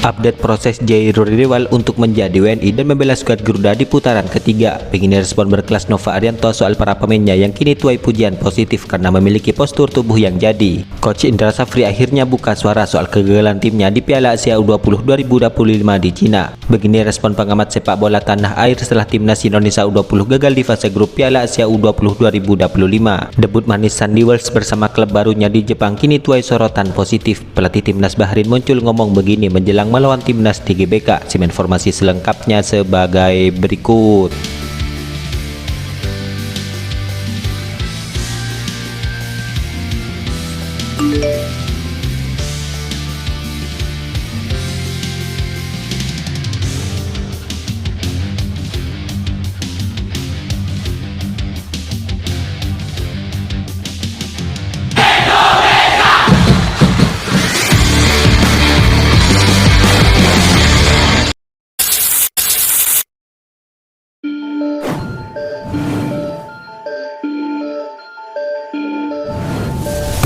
Update proses Jairul Riwal untuk menjadi WNI dan membela skuad Garuda di putaran ketiga. Begini respon berkelas Nova Arianto soal para pemainnya yang kini tuai pujian positif karena memiliki postur tubuh yang jadi. Coach Indra Safri akhirnya buka suara soal kegagalan timnya di Piala Asia U20 2025 di Cina. Begini respon pengamat sepak bola tanah air setelah timnas Indonesia U20 gagal di fase grup Piala Asia U20 2025. Debut manis Sandy Wells bersama klub barunya di Jepang kini tuai sorotan positif. Pelatih timnas Bahrain muncul ngomong begini menjelang melawan timnas di GBK. Simak informasi selengkapnya sebagai berikut.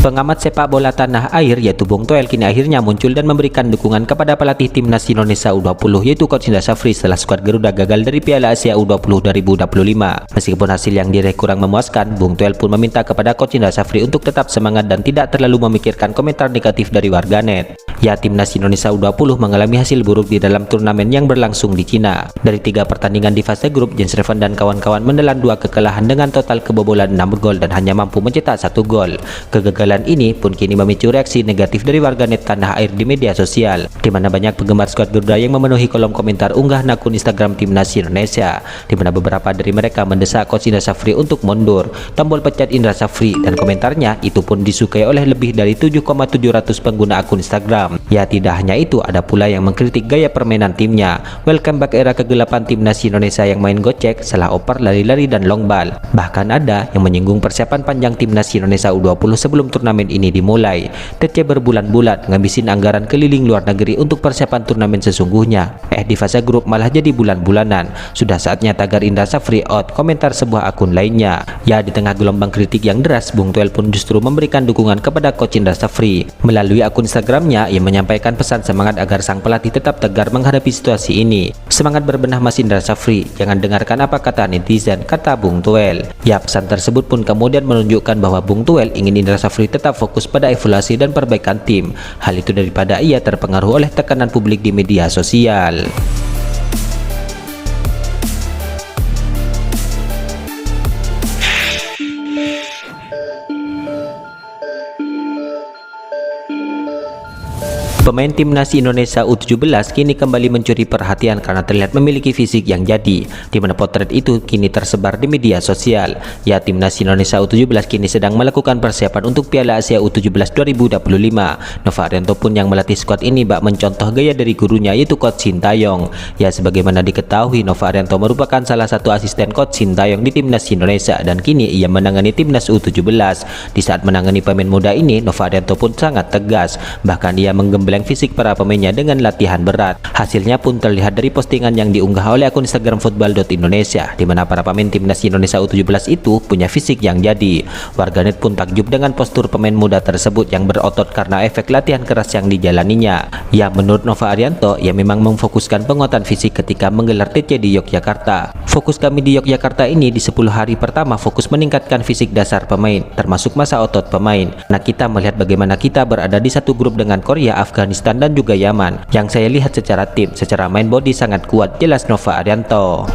Pengamat sepak bola tanah air yaitu Bung Toel kini akhirnya muncul dan memberikan dukungan kepada pelatih timnas Indonesia U20 yaitu Coach Indra Safri setelah skuad Garuda gagal dari Piala Asia U20 2025. Meskipun hasil yang diraih kurang memuaskan, Bung Toel pun meminta kepada Coach Indra Safri untuk tetap semangat dan tidak terlalu memikirkan komentar negatif dari warganet. Ya, timnas Indonesia U20 mengalami hasil buruk di dalam turnamen yang berlangsung di Cina. Dari 3 pertandingan di fase grup, Jens Revan dan kawan-kawan menelan 2 kekalahan dengan total kebobolan 6 gol dan hanya mampu mencetak 1 gol. Kegagalan ini pun kini memicu reaksi negatif dari warganet tanah air di media sosial, di mana banyak penggemar skuad Garuda yang memenuhi kolom komentar unggahan akun Instagram timnas Indonesia, di mana beberapa dari mereka mendesak Coach Indra Safri untuk mundur, tombol pecat Indra Safri, dan komentarnya itu pun disukai oleh lebih dari 7,700 pengguna akun Instagram. Ya, tidak hanya itu, ada pula yang mengkritik gaya permainan timnya. Welcome back era kegelapan timnas Indonesia yang main gocek, salah oper, lari-lari, dan long ball. Bahkan ada yang menyinggung persiapan panjang timnas Indonesia U20 sebelum turnamen ini dimulai. TC berbulan-bulan ngabisin anggaran keliling luar negeri untuk persiapan turnamen sesungguhnya. Di fase grup malah jadi bulan-bulanan. Sudah saatnya tagar Indra Safri out, komentar sebuah akun lainnya. Ya, di tengah gelombang kritik yang deras, Bung Toel pun justru memberikan dukungan kepada Coach Indra Safri. Melalui akun Instagramnya, ia menyampaikan pesan semangat agar sang pelatih tetap tegar menghadapi situasi ini. Semangat berbenah Mas Indra Safri, jangan dengarkan apa kata netizen, kata Bung Toel. Ya, pesan tersebut pun kemudian menunjukkan bahwa Bung Toel ingin Indra Safri tetap fokus pada evaluasi dan perbaikan tim. Hal itu daripada ia terpengaruh oleh tekanan publik di media sosial. Pemain timnas Indonesia U17 kini kembali mencuri perhatian karena terlihat memiliki fisik yang jadi, di mana potret itu kini tersebar di media sosial. Ya, timnas Indonesia U17 kini sedang melakukan persiapan untuk Piala Asia U17 2025. Nova Arianto pun yang melatih skuad ini bak mencontoh gaya dari gurunya yaitu Coach Sintayong. Ya, sebagaimana diketahui, Nova Arianto merupakan salah satu asisten Coach Sintayong di timnas Indonesia dan kini ia menangani timnas U17. Di saat menangani pemain muda ini, Nova Arianto pun sangat tegas, bahkan ia menggembleng fisik para pemainnya dengan latihan berat. Hasilnya pun terlihat dari postingan yang diunggah oleh akun Instagram football.indonesia, di mana para pemain timnas Indonesia U17 itu punya fisik yang jadi. Warganet pun takjub dengan postur pemain muda tersebut yang berotot karena efek latihan keras yang dijalaninya. Ya, menurut Nova Arianto, ia memang memfokuskan penguatan fisik ketika menggelar TC di Yogyakarta. Fokus kami di Yogyakarta ini di 10 hari pertama fokus meningkatkan fisik dasar pemain, termasuk masa otot pemain. Nah, kita melihat bagaimana kita berada di satu grup dengan Korea, Afghanistan, dan juga Yaman. Yang saya lihat secara tim, secara main body sangat kuat, jelas Nova Arianto.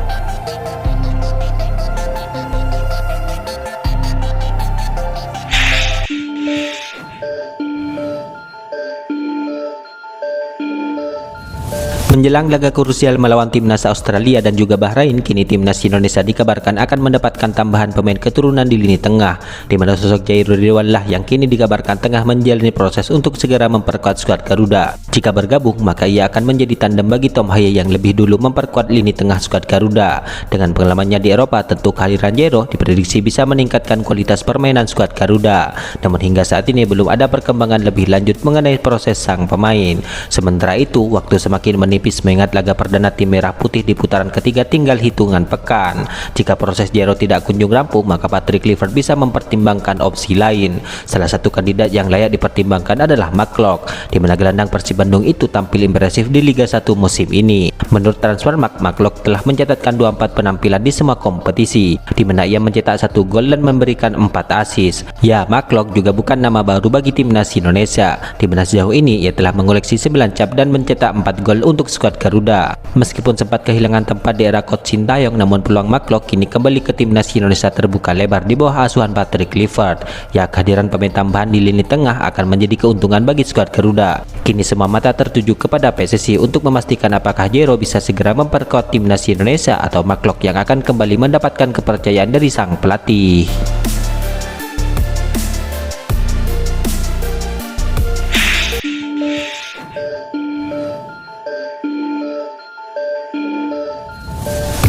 Menjelang laga krusial melawan timnas Australia dan juga Bahrain, kini timnas Indonesia dikabarkan akan mendapatkan tambahan pemain keturunan di lini tengah, di mana sosok Jairul Riwal lah yang kini dikabarkan tengah menjalani proses untuk segera memperkuat skuad Garuda. Jika bergabung, maka ia akan menjadi tandem bagi Tom Haye yang lebih dulu memperkuat lini tengah skuad Garuda. Dengan pengalamannya di Eropa, tentu kehadiran Jairo diprediksi bisa meningkatkan kualitas permainan skuad Garuda. Namun hingga saat ini belum ada perkembangan lebih lanjut mengenai proses sang pemain. Sementara itu, waktu semakin meningkat menipis mengingat laga perdana tim Merah Putih di putaran ketiga tinggal hitungan pekan. Jika proses Jero tidak kunjung rampung, maka Patrick Kluivert bisa mempertimbangkan opsi lain. Salah satu kandidat yang layak dipertimbangkan adalah McCulloch, di mana gelandang Persib Bandung itu tampil impresif di Liga 1 musim ini. Menurut Transfermarkt, McCulloch telah mencatatkan 24 penampilan di semua kompetisi, di mana ia mencetak 1 gol dan memberikan 4 assist. Ya, McCulloch juga bukan nama baru bagi timnas Indonesia, di mana sejauh ini ia telah mengoleksi 9 cap dan mencetak 4 gol untuk skuad Garuda. Meskipun sempat kehilangan tempat di era coach Sintayong, namun peluang McCulloch kini kembali ke timnas Indonesia terbuka lebar di bawah asuhan Patrick Kluivert. Ya, kehadiran pemain tambahan di lini tengah akan menjadi keuntungan bagi skuad Garuda. Kini semua mata tertuju kepada PSSI untuk memastikan apakah Jero bisa segera memperkuat timnas Indonesia atau McCulloch yang akan kembali mendapatkan kepercayaan dari sang pelatih.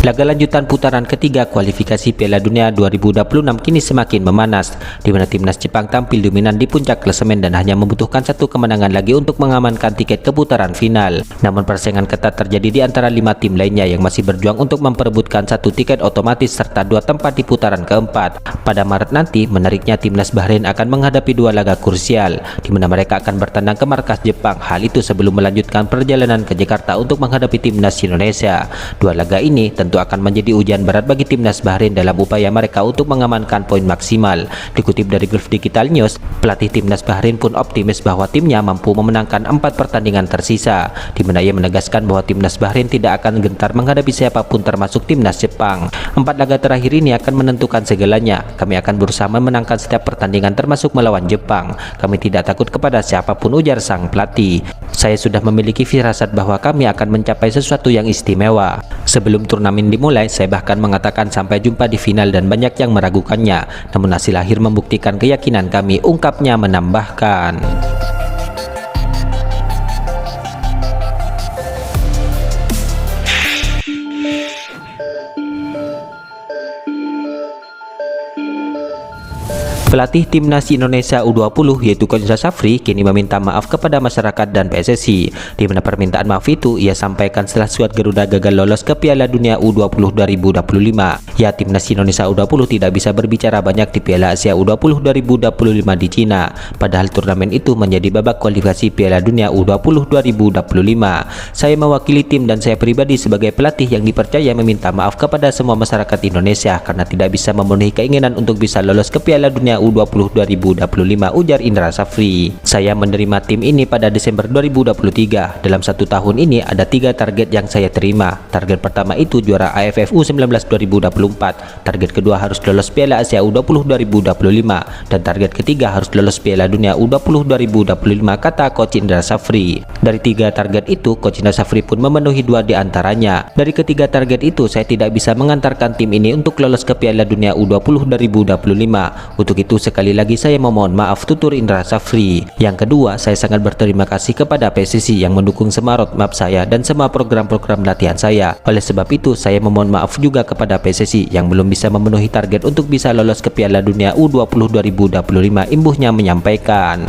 Laga lanjutan putaran ketiga kualifikasi Piala Dunia 2026 kini semakin memanas, di mana timnas Jepang tampil dominan di puncak klasemen dan hanya membutuhkan 1 kemenangan lagi untuk mengamankan tiket ke putaran final. Namun persaingan ketat terjadi di antara 5 tim lainnya yang masih berjuang untuk memperebutkan 1 tiket otomatis serta 2 tempat di putaran keempat. Pada Maret nanti, menariknya timnas Bahrain akan menghadapi 2 laga krusial, di mana mereka akan bertandang ke markas Jepang. Hal itu sebelum melanjutkan perjalanan ke Jakarta untuk menghadapi timnas Indonesia. 2 laga ini tentu akan menjadi ujian berat bagi timnas Bahrain dalam upaya mereka untuk mengamankan poin maksimal. Dikutip dari Gulf Digital News, pelatih timnas Bahrain pun optimis bahwa timnya mampu memenangkan 4 pertandingan tersisa, di mana ia menegaskan bahwa timnas Bahrain tidak akan gentar menghadapi siapapun termasuk timnas Jepang. 4 laga terakhir ini akan menentukan segalanya. Kami akan berusaha memenangkan setiap pertandingan termasuk melawan Jepang. Kami tidak takut kepada siapapun, ujar sang pelatih. Saya sudah memiliki firasat bahwa kami akan mencapai sesuatu yang istimewa. Sebelum turnamen dimulai, saya bahkan mengatakan sampai jumpa di final dan banyak yang meragukannya. Namun hasil akhir membuktikan keyakinan kami, ungkapnya menambahkan. Pelatih timnas Indonesia U20 yaitu Coach Indra Safri kini meminta maaf kepada masyarakat dan PSSI, di mana permintaan maaf itu ia sampaikan setelah skuad Garuda gagal lolos ke Piala Dunia U20 2025. Ya, timnas Indonesia U20 tidak bisa berbicara banyak di Piala Asia U20 2025 di Cina, padahal turnamen itu menjadi babak kualifikasi Piala Dunia U20 2025. Saya mewakili tim dan saya pribadi sebagai pelatih yang dipercaya meminta maaf kepada semua masyarakat Indonesia karena tidak bisa memenuhi keinginan untuk bisa lolos ke Piala Dunia U20 2025, ujar Indra Safri. Saya menerima tim ini pada Desember 2023. Dalam 1 tahun ini ada 3 target yang saya terima. Target pertama itu juara AFF U19 2024. Target kedua harus lolos Piala Asia U20 2025 dan target ketiga harus lolos Piala Dunia U20 2025, kata Coach Indra Safri. Dari 3 target itu, Coach Indra Safri pun memenuhi 2 di antaranya. Dari ketiga target itu, saya tidak bisa mengantarkan tim ini untuk lolos ke Piala Dunia U20 2025. Untuk itu sekali lagi saya memohon maaf, tutur Indra Safri. Yang kedua, saya sangat berterima kasih kepada PSSI yang mendukung semua roadmap saya dan semua program-program latihan saya. Oleh sebab itu, saya memohon maaf juga kepada PSSI yang belum bisa memenuhi target untuk bisa lolos ke Piala Dunia U20 2025, imbuhnya menyampaikan.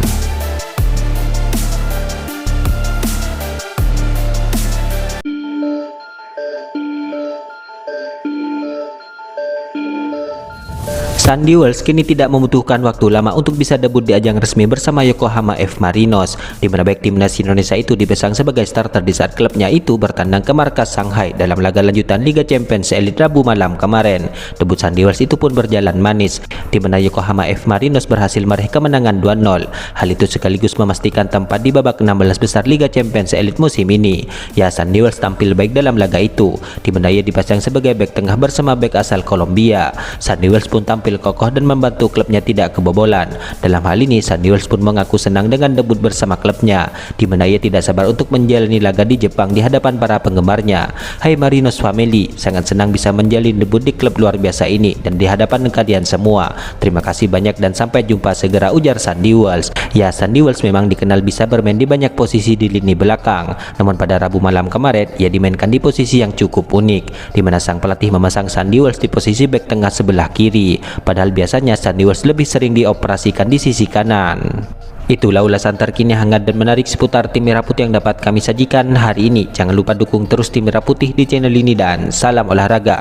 Sandy Wells kini tidak membutuhkan waktu lama untuk bisa debut di ajang resmi bersama Yokohama F. Marinos, di mana back timnas Indonesia itu dipasang sebagai starter di saat klubnya itu bertandang ke markas Shanghai dalam laga lanjutan Liga Champions Elite Rabu malam kemarin. Debut Sandy Wells itu pun berjalan manis, di mana Yokohama F. Marinos berhasil meraih kemenangan 2-0. Hal itu sekaligus memastikan tempat di babak 16 besar Liga Champions Elite musim ini. Ya, Sandy Wells tampil baik dalam laga itu, di mana ia dipasang sebagai back tengah bersama back asal Kolombia. Sandy Wells pun tampil kokoh dan membantu klubnya tidak kebobolan. Dalam hal ini, Sandy Wells pun mengaku senang dengan debut bersama klubnya, di mana ia tidak sabar untuk menjalani laga di Jepang di hadapan para penggemarnya. Hai Marinos Family, sangat senang bisa menjalin debut di klub luar biasa ini dan di hadapan kalian semua. Terima kasih banyak dan sampai jumpa segera, ujar Sandy Wells. Ya, Sandy Wells memang dikenal bisa bermain di banyak posisi di lini belakang. Namun pada Rabu malam kemarin, ia dimainkan di posisi yang cukup unik, di mana sang pelatih memasang Sandy Wells di posisi bek tengah sebelah kiri. Padahal biasanya Sandy Wells lebih sering dioperasikan di sisi kanan. Itulah ulasan terkini hangat dan menarik seputar tim Merah Putih yang dapat kami sajikan hari ini. Jangan lupa dukung terus tim Merah Putih di channel ini dan salam olahraga.